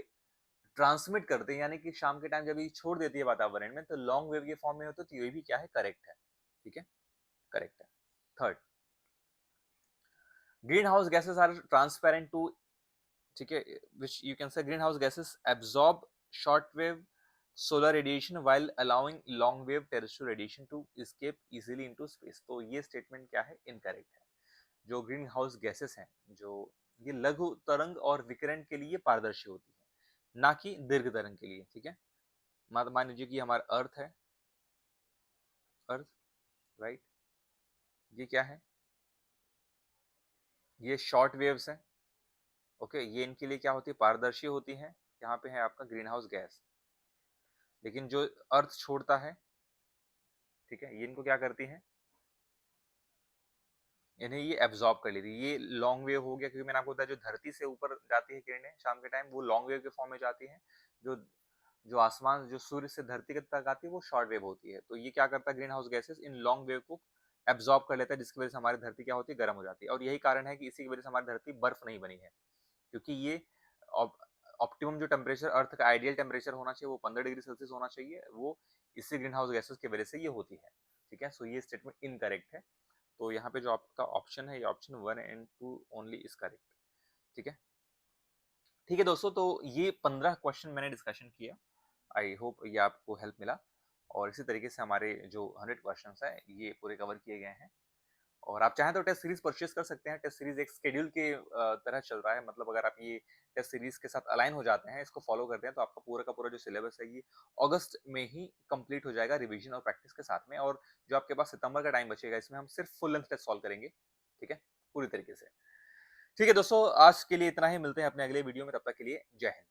ट्रांसमिट करते हैं, यानी कि शाम के टाइम जब ये छोड़ देती है वातावरण में, तो लॉन्ग वेव के फॉर्म में होता है, तो ये भी क्या है, करेक्ट है, ठीक है, करेक्ट है। Third, greenhouse gases are transparent to, ठीक है, which you can say greenhouse gases absorb short wave solar radiation while allowing long wave terrestrial radiation to escape easily into space। तो ये statement क्या है, incorrect है। जो green house gases हैं, जो ये लघु तरंग और विकिरण के लिए पारदर्शी होती है, ना कि दीर्घ तरंग के लिए, ठीक है। मान लीजिए कि हमारा अर्थ है, अर्थ, राइट, ये क्या है, ये शॉर्ट वेव्स है, ओके, ये इनके लिए क्या होती है, पारदर्शी होती है। यहाँ पे है आपका ग्रीन हाउस गैस, लेकिन जो अर्थ छोड़ता है, ठीक है, ये इनको क्या करती है, इन्हें ये एब्जॉर्ब कर लेती है। ये लॉन्ग वेव हो गया, क्योंकि मैंने आपको बताया जो धरती से ऊपर जाती है किरणें शाम के टाइम, वो लॉन्ग वेव के फॉर्म में जाती है। जो जो आसमान, जो सूर्य से धरती के तक आती है, वो शॉर्ट वेव होती है। तो ये क्या करता है, green house gases in long wave को एब्जॉर्ब कर लेता है, जिसकी वजह से हमारी धरती क्या होती है, गर्म हो जाती है। और यही कारण है कि इसी की वजह से हमारी धरती बर्फ नहीं बनी है, क्योंकि ये ऑप्टिमम जो टेम्परेचर, अर्थ का आइडियल टेम्परेचर होना चाहिए वो 15 डिग्री सेल्सियस होना चाहिए, वो इसी ग्रीन हाउस गैसेस की वजह से ये होती है, ठीक है। सो ये स्टेटमेंट इनकरेक्ट है। तो यहाँ पे जो आपका ऑप्शन है, ये option 1 and 2 only is correct, ठीक है। ठीक है दोस्तों, तो ये 15 क्वेश्चन मैंने डिस्कशन किया। आई होप ये आपको हेल्प मिला, और इसी तरीके से हमारे जो 100 क्वेश्चन है ये पूरे कवर किए गए हैं। और आप चाहें तो टेस्ट सीरीज परचेज कर सकते हैं। टेस्ट सीरीज एक शेड्यूल के तरह चल रहा है, मतलब अगर आप ये टेस्ट सीरीज के साथ अलाइन हो जाते हैं, इसको फॉलो करते हैं, तो आपका पूरा का पूरा जो सिलेबस है ये अगस्त में ही कंप्लीट हो जाएगा, रिवीजन और प्रैक्टिस के साथ में। और जो आपके पास सितंबर का टाइम बचेगा, इसमें हम सिर्फ फुल लेंथ टेस्ट सॉल्व करेंगे, ठीक है, पूरी तरीके से। ठीक है दोस्तों, आज के लिए इतना ही, मिलते हैं अपने अगले वीडियो में, तब तक के लिए जय हिंद।